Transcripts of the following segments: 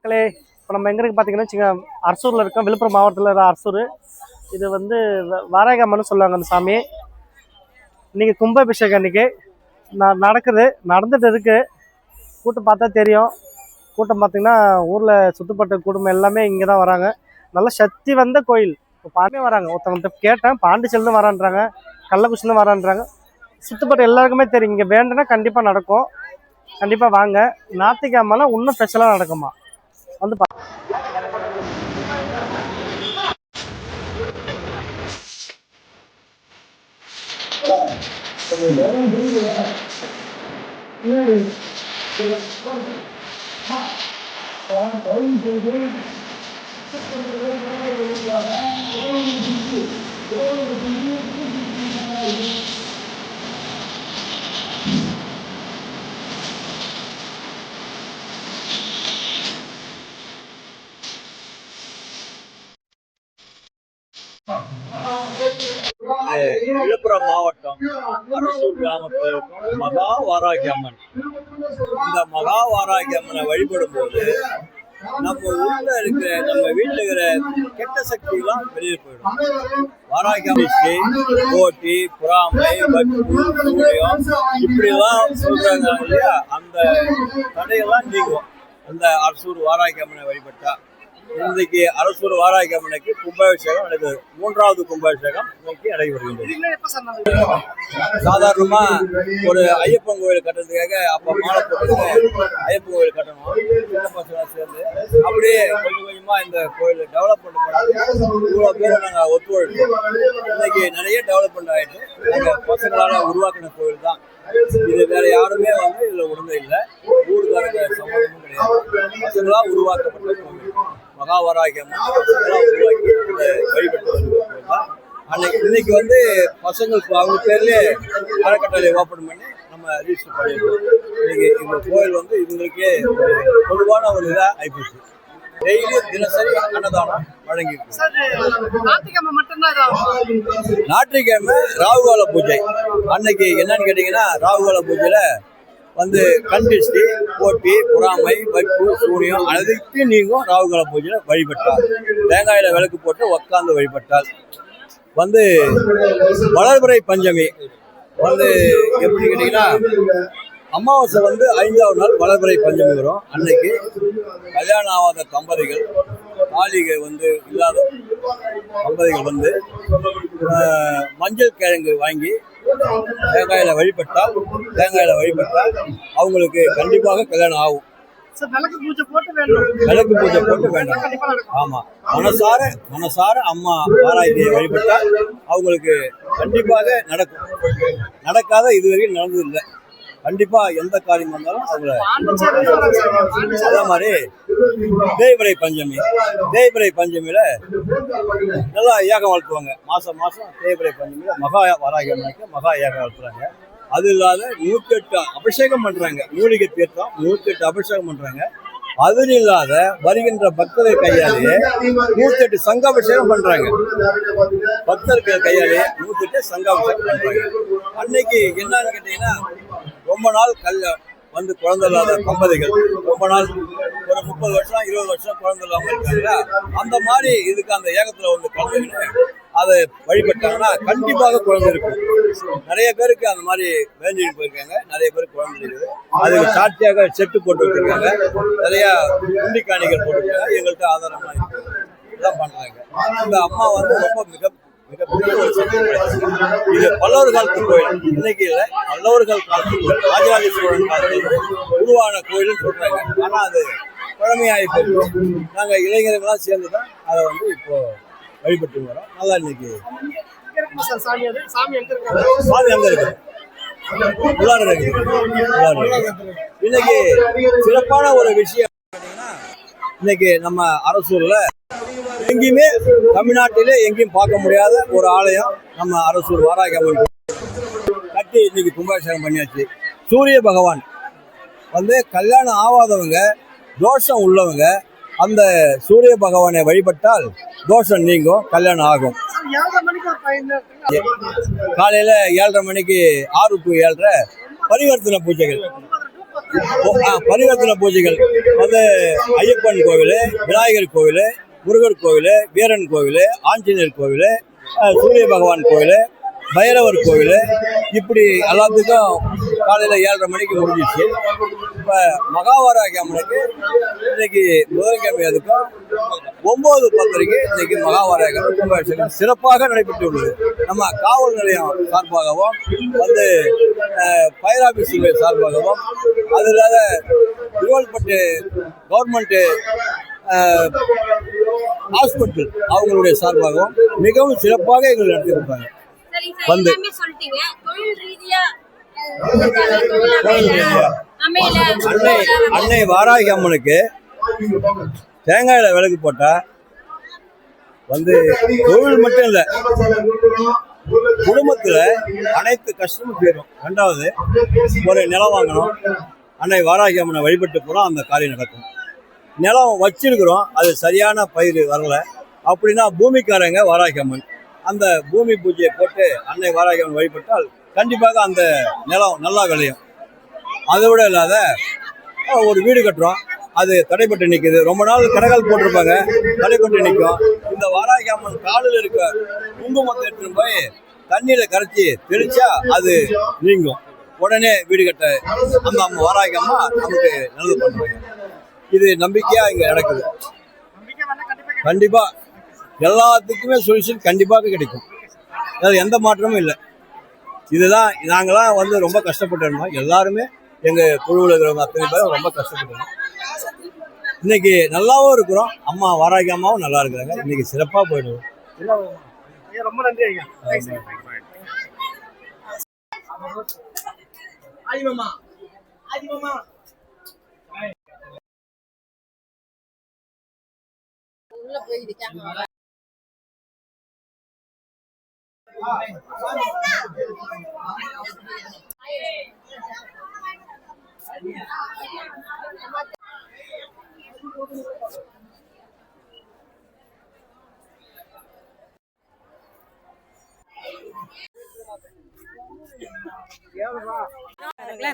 மக்களே, இப்போ நம்ம எங்கே இருக்கு பார்த்தீங்கன்னா வச்சுங்க, அரசூரில் இருக்கோம். விழுப்புரம் மாவட்டத்தில் இருக்கிற அரசூர். இது வந்து வாராகி அம்மன்னு சொல்லுவாங்க அந்த சாமி. இன்றைக்கி கும்பாபிஷேகம் அன்றைக்கி நடந்துட்டு இருக்கு. கூட்டம் பார்த்தா தெரியும். கூட்டம் பார்த்திங்கன்னா ஊரில் சுற்றுப்பட்ட குடும்பம் எல்லாமே இங்கே தான் வராங்க. நல்ல சக்தி வந்த கோயில். இப்போ பாண்டே வராங்க. ஒருத்தவங்கள்ட்ட கேட்டேன், பாண்டிச்சேரியில் வரான்றாங்க, கள்ளக்குறிச்சியில் வரான்றாங்க. சுற்றுப்பட்ட எல்லாருக்குமே தெரியும். இங்கே வேண்டுனா கண்டிப்பாக நடக்கும். கண்டிப்பாக வாங்க. ஞாயிற்றுக்கிழமைலாம் இன்னும் ஸ்பெஷலாக நடக்குமா வந்து விழுப்புரம் மாவட்டம் அரசூர் கிராமத்தில் மகா வாராகி அம்மன். இந்த மகா வாராகி அம்மனை வழிபடும் போது நம்ம ஊர்ல இருக்கிற நம்ம வீட்டுல இருக்கிற கெட்ட சக்தி எல்லாம் வெளியே போயிடும். வாராகி அம்மன் போட்டி, பொறாமை, சூரியம் இப்படி எல்லாம் சொல்றாங்க இல்லையா, அந்த தடையெல்லாம் நீங்கும் அந்த அரசூர் வாராகி அம்மனை வழிபட்டா. இன்றைக்கு அரசூர் வாராகி அம்மனுக்கு கும்பாபிஷேகம் நடக்குது. 3வது கும்பாபிஷேகம் இன்னைக்கு நடைபெறுகின்றது. சாதாரணமா ஒரு ஐயப்பன் கோயில் கட்டுறதுக்காக அப்ப மாலை போட்டு ஐயப்பன் கோயில் கட்டணும். சின்ன பசங்க சேர்ந்து அப்படியே கொஞ்சம் கொஞ்சமா இந்த கோயில் டெவலப்மெண்ட் பண்ணி இவ்வளோ பேரை நாங்கள் ஒத்துழைப்போம். இன்னைக்கு நிறைய டெவலப்மெண்ட் ஆயிடுச்சு. நாங்கள் பசங்களால உருவாக்கின கோயில் தான் இது. வேற யாருமே வந்து இதுல உடனே இல்லை, ஊருக்காரங்க சம்மந்தமும் கிடையாது. பசங்களா உருவாக்கப்பட்ட கோவில் மகா வாராகி அம்மன் உருவாக்கி வழிபட்டு வருவோம். இன்னைக்கு வந்து பசங்களுக்கு அவங்க பேர்லயே அறக்கட்டளை ஓப்பன் பண்ணி நம்ம ரிஜிஸ்டர் பண்ணிருக்கோம். இன்னைக்கு இந்த கோயில் வந்து இவங்களுக்கே பொதுவான ஒரு இதாக ஆயிப்போச்சு. டெய்லி தினசரி அன்னதானம் வழங்கிருக்கு. ஞாயிற்றுக்கிழமை ராகுகால பூஜை. அன்னைக்கு என்னன்னு கேட்டீங்கன்னா, ராகுகால பூஜையில வந்து கண்டிஷ்டி, போட்டி, பொறாமை, வைப்பு, சூனியம் அனைத்து நீங்கும். ராகுகால பூஜையில வழிபட்டால், தேங்காயில விளக்கு போட்டு உட்காந்து வழிபட்டால் வந்து வளர்பிறை பஞ்சமி வந்து எப்படி கேட்டீங்கன்னா, அமாவாசை வந்து 5வது நாள் வளர்பிறை பஞ்சமி வரும். அன்னைக்கு கல்யாணம் ஆகாத தம்பதிகள், தாலிகை வந்து இல்லாத தம்பதிகள் வந்து மஞ்சள் கிழங்கு வாங்கி தேங்காயில வழிபட்டால் அவங்களுக்கு கண்டிப்பாக கல்யாணம் ஆகும். விளக்கு பூஜை போட்டு வேண்டாம். ஆமா, மனசார அம்மா வாராகியை வழிபட்டால் அவங்களுக்கு கண்டிப்பாக நடக்கும். நடக்காத இதுவரைக்கும் நடந்தது இல்லை. கண்டிப்பா எந்த காரியம் வந்தாலும் அவங்கள. அதே மாதிரி தேய்பிறை பஞ்சமியில நல்லா ஏகம் வளர்த்துவாங்க. மாசம் தேய்பிறை பஞ்சமியில மகா வாராகி அம்மனுக்கு மகா ஏகம் வளர்த்துறாங்க. அது இல்லாத 108 அபிஷேகம் பண்றாங்க. மூலிகை தீர்த்தம் 108 அபிஷேகம் பண்றாங்க. அது இல்லாத வருகின்ற பக்தர்கள் கையாலே 108 சங்காபிஷேகம் பண்றாங்க. பக்தர்கள் கையாலே 108 சங்காபிஷேகம் பண்றாங்க. அன்னைக்கு என்னன்னு கேட்டீங்கன்னா, ரொம்ப நாள் வந்து குழந்தை இல்லாத தம்பதிகள், ரொம்ப நாள் ஒரு 30 வருஷம் 20 வருஷம் குழந்தை இல்லாமல் இருக்காங்க. அந்த மாதிரி இதுக்கு அந்த ஏகத்துல வந்து கலந்துக்கிட்டு அதை வழிபட்டாங்கன்னா கண்டிப்பாக குழந்தை இருக்கும். நிறைய பேருக்கு அந்த மாதிரி வேண்டிட்டு போயிருக்காங்க. நிறைய பேருக்கு குழந்தை இருக்குது. அதுக்கு சாட்சியாக செட்டு போட்டு வச்சிருக்காங்க. நிறைய குண்டிக்காணிகள் போட்டுருக்காங்க. எங்கள்கிட்ட ஆதாரம்லாம் இருக்கு. இதெல்லாம் பண்றாங்க. இந்த அம்மா வந்து ரொம்ப மிகப்பெரிய ஒரு சக்தி. இது பல்லவர் காலத்து கோயில். இன்னைக்கு இல்லை, பல்லவர்கள் காலத்து கோயில். ராஜராஜ சோழன் காலத்தில் உருவான கோயில்னு சொல்றாங்க. ஆனா அது பழமையாகி போயிருக்கு. நாங்க இளைஞர்கள்லாம் சேர்ந்துதான் அதை வந்து இப்போ வழிபட்டு வரோம். நல்லா இன்னைக்கு சாமி அங்க இருக்கு. இன்னைக்கு சிறப்பான ஒரு விஷயம் பார்த்தீங்கன்னா, இன்னைக்கு நம்ம அரசூர்ல எங்கேயுமே தமிழ்நாட்டிலே எங்கேயும் பார்க்க முடியாத ஒரு ஆலயம் நம்ம அரசூர் வாராகி அம்மன் கட்டி இன்னைக்கு கும்பாபிஷேகம் பண்ணியாச்சு. சூரிய பகவான் வந்து கல்யாணம் ஆகாதவங்க, தோஷம் உள்ளவங்க அந்த சூரிய பகவானை வழிபட்டால் தோஷம் நீங்கும், கல்யாணம் ஆகும். காலையில 7:30 மணிக்கு 6 to 7:30 பரிவர்த்தனை பூஜைகள். பரிவர்த்தனை பூஜைகள் வந்து ஐயப்பன் கோவில், விநாயகர் கோவில், முருகர் கோவில், வீரன் கோவில், ஆஞ்சநேயர் கோவில், சூரிய பகவான் கோவில், பைரவர் கோவில், இப்படி எல்லாத்துக்கும் காலையில் 7:30 மணிக்கு முடிஞ்சிச்சு. இப்போ மகாவாராகி அம்மனுக்கு இன்னைக்கு புதன்கிழமை அதுக்கும் 9:10 இன்னைக்கு மகாவாராகி அம்மன் கும்பாபிஷேகம் சிறப்பாக நடைபெற்று உள்ளது. நம்ம காவல் நிலையம் சார்பாகவும் வந்து ஃபயர் ஆஃபீஸ் சார்பாகவும் அது இல்லாத திருவள்ளுப்பட்டு கவர்மெண்ட்டு ஹாஸ்பிட்டல் அவங்களுடைய சார்பாகவும் மிகவும் சிறப்பாக எங்களுக்கு நடத்தி கொடுத்தாங்க. வந்து அன்னை வாராகி அம்மனுக்கு தேங்காயில விளக்கு போட்டா வந்து தொழில் மட்டும் இல்லை, குடும்பத்துல அனைத்து கஷ்டமும் தீரும். 2வது ஒரு நிலம் வாங்கணும், அன்னை வாராகி அம்மனை வழிபட்டு போனால் அந்த காரியம் நடக்கும். நிலம் வச்சிருக்கிறோம், அது சரியான பயிர் வரல அப்படின்னா பூமிக்காரங்க வாராகி அம்மன் அந்த பூமி பூஜையை போட்டு அன்னை வாராகி அம்மன் வழிபட்டால் கண்டிப்பாக அந்த நிலம் நல்லா விளையும். அதை விட இல்லாத ஒரு வீடு கட்டுறோம், அது தடைப்பட்டு நிற்குது. ரொம்ப நாள் கடைகள் போட்டிருப்பாங்க, தடைப்பட்டு நிற்கும். இந்த வாராகி அம்மன் காலில் இருக்க குங்குமத்தை எடுத்துட்டு போய் தண்ணியில் கரைச்சி தெளிச்சா அது நீங்கும். உடனே வீடு கட்ட அந்த அம்மா வாராகி அம்மா நமக்கு நல்லது பண்ணுவாங்க. இது நம்பிக்கையாக இங்கே நடக்குது. கண்டிப்பாக எல்லாத்துக்குமே சொல்யூஷன் கண்டிப்பாக கிடைக்கும், அது எந்த மாற்றமும் இல்லை. இதுதான் நாங்களாம் வந்து ரொம்ப கஷ்டப்பட்டுருந்தோம். எல்லாருமே எங்கள் குழுவில் இருக்கிறவங்க அத்தனை பேரும் ரொம்ப கஷ்டப்பட்டுருந்தோம். இன்னைக்கு நல்லாவும் இருக்கிறோம், அம்மா வாராகி அம்மாவும் நல்லா இருக்கிறாங்க. இன்னைக்கு சிறப்பாக போயிடுவோம். ரொம்ப நன்றி ஐயா. உள்ள போயிருக்காங்க.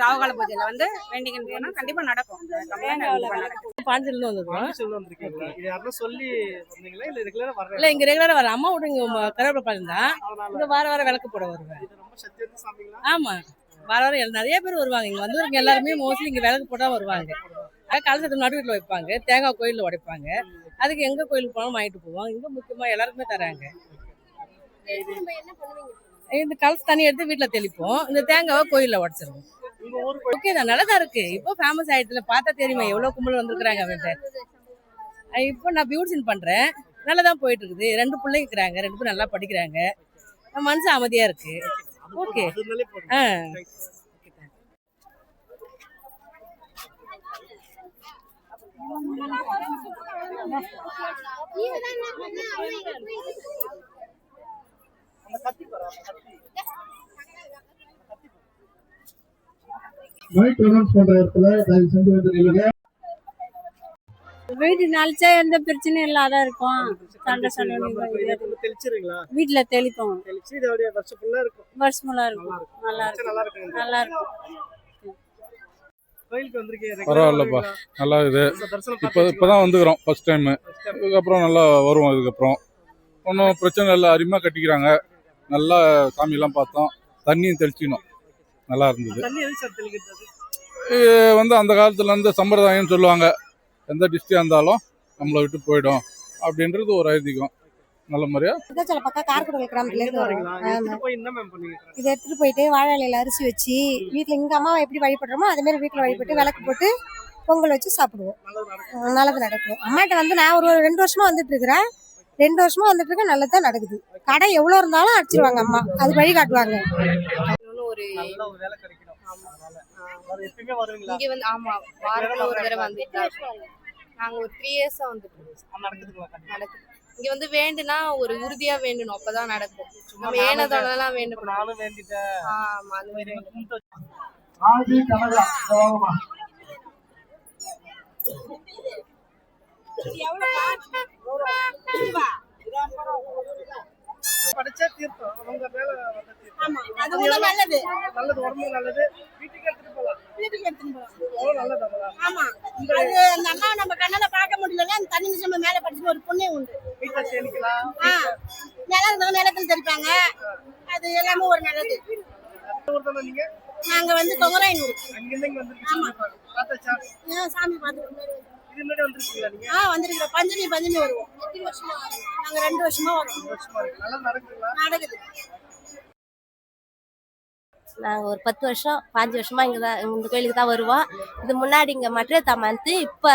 ராகுகால பூஜையில வந்து வேண்டிக்கிட்டு போனா கண்டிப்பா நடக்கும். பாஞ்சிலிருந்து வந்திருக்கோம். இது யாரும் சொல்லி வந்தீங்களா இல்ல ரெகுலரா வர்றீங்களா? இல்ல இங்க ரெகுலரா வர அம்மா விட்டு இங்க கருவேப்பிலை பாலம் தான். இங்க வார விளக்கு போட வருவேன். இது ரொம்ப சக்தியான சாமிங்களா? ஆமா, வாரம் நிறைய பேர் வருவாங்க. இங்க வந்தவங்க எல்லாருமே மோஸ்ட்லி இங்க விளக்கு போட்டா வருவாங்க. கலசத்துக்கு நடு வீட்டுல வைப்பாங்க, தேங்காய் கோயில்ல உடைப்பாங்க. அதுக்கு எங்க கோயிலுக்கு போனாலும் வாங்கிட்டு போவோம். இங்க முக்கியமா எல்லாருக்குமே தராங்க. இந்த கலச தண்ணி எடுத்து வீட்டுல தெளிப்போம், இந்த தேங்காவை கோயில்ல உடைச்சிருவோம். ஓகே தான், நல்லதா இருக்கு. இப்போ ஃபேமஸ் ஆயிடுச்சுல, பார்த்தா தெரியுமா எவ்வளவு கும்பல் வந்திருக்கிறாங்க அவன்கிட்ட. இப்போ நான் பியூட்டிஷன் பண்றேன், நல்லதான் போயிட்டு இருக்குது. 2 பிள்ளைங்க இருக்கிறாங்க, 2 பேரும் நல்லா படிக்கிறாங்க. மனசு அமைதியா இருக்கு. ஓகே. வீடு நாளிச்சா எந்த பிரச்சனையும் இல்லாத இருக்கும். சண்டை வீட்டுல தெளிப்போம். வருஷம் ஃபுல்லா இருக்கும். நல்லா இருக்கும், நல்லா இருக்கும். பரவாயில்லப்பா, நல்லா இருக்குது. இப்போதான் வந்துக்கிறோம் ஃபர்ஸ்ட் டைம். இதுக்கப்புறம் நல்லா வருவோம். இதுக்கப்புறம் ஒன்றும் பிரச்சனை இல்லை, அருமையாக கட்டிக்கிறாங்க. நல்லா சாமியெல்லாம் பார்த்தோம், தண்ணியும் தெளிச்சிக்கணும், நல்லா இருந்தது. இது வந்து அந்த காலத்துல இருந்து சம்பிரதாயம்னு சொல்லுவாங்க, எந்த டிஸ்ட்ரிக்டாக இருந்தாலும் நம்மளை விட்டு போயிடும் அப்படின்றது ஒரு ஐதீகம். நல்ல முறையா சில பக்கம் கார்குடல் கிராமத்துல இதை எடுத்துட்டு போயிட்டு வாழை இலையில அரிசி வச்சு வீட்டுல இங்க அம்மாவை எப்படி வழிபடுறோமோ அதே மாதிரி வீட்டுல வழிபட்டு விளக்கு போட்டு பொங்கல் வச்சு சாப்பிடுவோம். நல்லது நடக்கும். அம்மாட்ட வந்து நான் ஒரு 2 வருஷமா வந்துட்டு இருக்கிறேன். 2 வருஷமா வந்துட்டு இருக்கேன், நல்லதான் நடக்குது. கடை எவ்வளவு இருந்தாலும் அடிச்சிருவாங்க அம்மா, அது வழி காட்டுவாங்க. இங்க வந்து ஆமா வாரத்துல ஒரு தடவை வந்துட்டு நாங்க ஒரு 3 இயர்ஸா வந்துட்டு நடக்குது. இங்க வந்து வேண்டுனா ஒரு உறுதியா வேண்டணும், அப்பதான் நடக்கும். நம்ம ஏனதெல்லாம் வேண்டணும். ஆமா, அந்த மாதிரி படிச்சா தீர்த்தம் உங்க மேல நல்லது நல்லது, உடம்பு நல்லது, வீட்டுக்கு எடுத்துட்டு போகலாம். வீட்டுக்கு எடுத்துன்னு போறோம். அவ்வளவு நல்லதா? ஆமா, அது அந்த அம்மாவை நம்ம கண்ணால பார்க்க முடியலன்னா அந்த தண்ணி நிமிஷம் மேல படிச்சு ஒரு புண்ணியம் உண்டு. வீட்டுல தெளிக்கலாம். நிலம் இருந்தாலும் நிலத்தில் தெளிப்பாங்க. அது எல்லாமே ஒரு நல்லது. நீங்க நாங்க வந்து கொங்கராயனூர். அங்கிருந்து இங்க வந்துருக்கீங்க. பார்த்தாச்சா? சாமி பார்த்துட்டு இது முன்னாடி வந்திருக்கீங்களா நீங்க? வந்திருக்கிறோம். பஞ்சமி வருவோம். எத்தனை வருஷமா? நாங்க 2 வருஷமா வரோம். 2 வருஷமா இருக்கு. நல்லா நடக்குதுங்களா? நடக்குது. நாங்கள் ஒரு 10 வருஷம் 5 வருஷமா இங்கே தான் இந்த கோயிலுக்கு தான் வருவோம். இது முன்னாடி இங்கே மற்றத்த அம்மன், இப்போ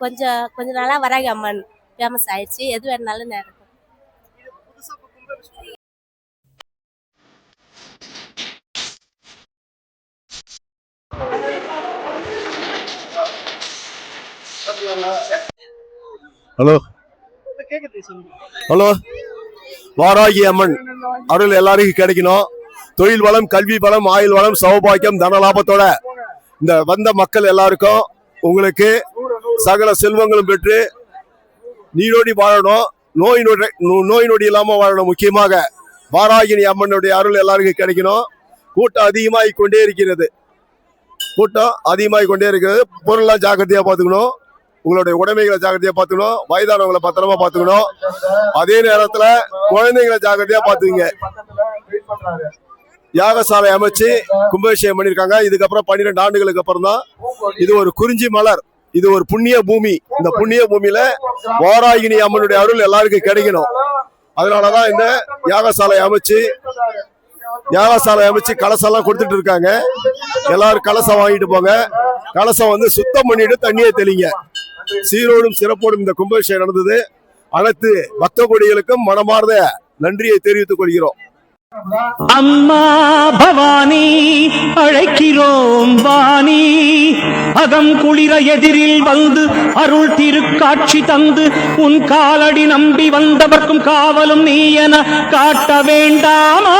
கொஞ்ச நாளாக வராகி அம்மன் ஃபேமஸ் ஆயிடுச்சு. எது வேணாலும் நடக்கும். இது புதுசா இப்ப கும்பாபிஷேகம். ஹலோ கேக்குது சொல்லுங்க. ஹலோ, வாராகி அம்மன் அருள் எல்லாருக்கும் கிடைக்கணும். தொழில் வளம், கல்வி வளம், ஆயுள் வளம், சௌபாக்கியம், தன லாபத்தோட இந்த வந்த மக்கள் எல்லாருக்கும் உங்களுக்கு சகல செல்வங்களும் பெற்று நீரோடி வாழணும். நோய் நொடி இல்லாம வாழணும். முக்கியமாக வாராகினி அம்மனுடைய அருள் எல்லாருக்கும் கிடைக்கணும். கூட்டம் அதிகமாகி கொண்டே இருக்கிறது. பொருள்லாம் ஜாக்கிரதையா பார்த்துக்கணும். உங்களுடைய உடைமைகளை ஜாக்கிரதையா பார்த்துக்கணும். வயதானவங்களை பத்திரமா பார்த்துக்கணும். அதே நேரத்துல குழந்தைங்களை ஜாக்கிரதையா பார்த்துக்குங்க. யாகசாலை அமைச்சு கும்பாபிஷேகம் பண்ணிருக்காங்க. இதுக்கப்புறம் 12 ஆண்டுகளுக்கு அப்புறம் தான் இது ஒரு குறிஞ்சி மலர். இது ஒரு புண்ணிய பூமி. இந்த புண்ணிய பூமியில வாராகினி அம்மனுடைய அருள் எல்லாருக்கும் கிடைக்கணும். அதனாலதான் இந்த யாகசாலை அமைச்சு கலசம் கொடுத்துட்டு இருக்காங்க. எல்லாரும் கலசம் வாங்கிட்டு போங்க. கலசம் வந்து சுத்தம் பண்ணிட்டு தண்ணியை தெளிங்க. சீரோடும் சிறப்போடும் இந்த கும்பாபிஷேகம் நடந்தது. அனைத்து பக்த கொடிகளுக்கும் மனமார்ந்த நன்றியை தெரிவித்துக் கொள்கிறோம். அம்மா பவானி அழைக்கிறோம் வாணி, அகம் குளிர எதிரில் வந்து அருள் திருக்காட்சி தந்து உன் காலடி நம்பி வந்தவர்க்கும் காவலும் நீ என காட்ட வேண்டாமா?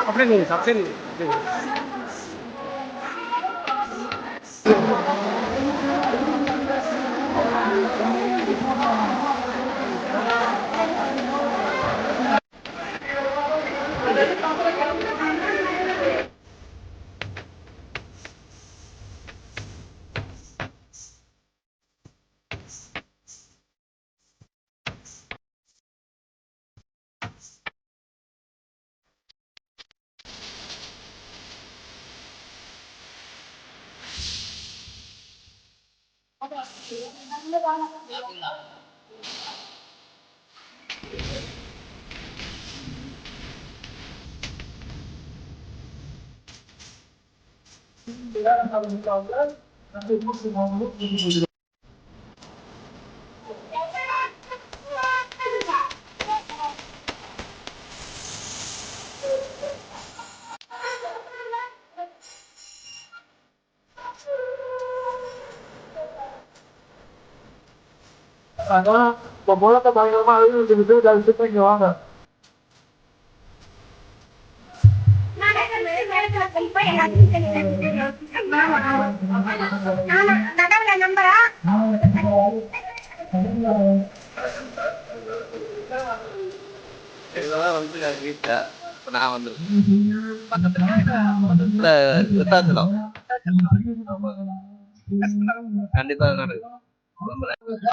அப்படியே நீங்க அப்படியே நீங்க அதான் இப்போ முழக்க பயங்கரமா அழுது அது இங்க வாங்க. இதெல்லாம் வந்து வீட்டுல இப்ப நான் வந்து பக்கத்துல விருத்தாச்சலம் கண்டிப்பா நடக்கும்.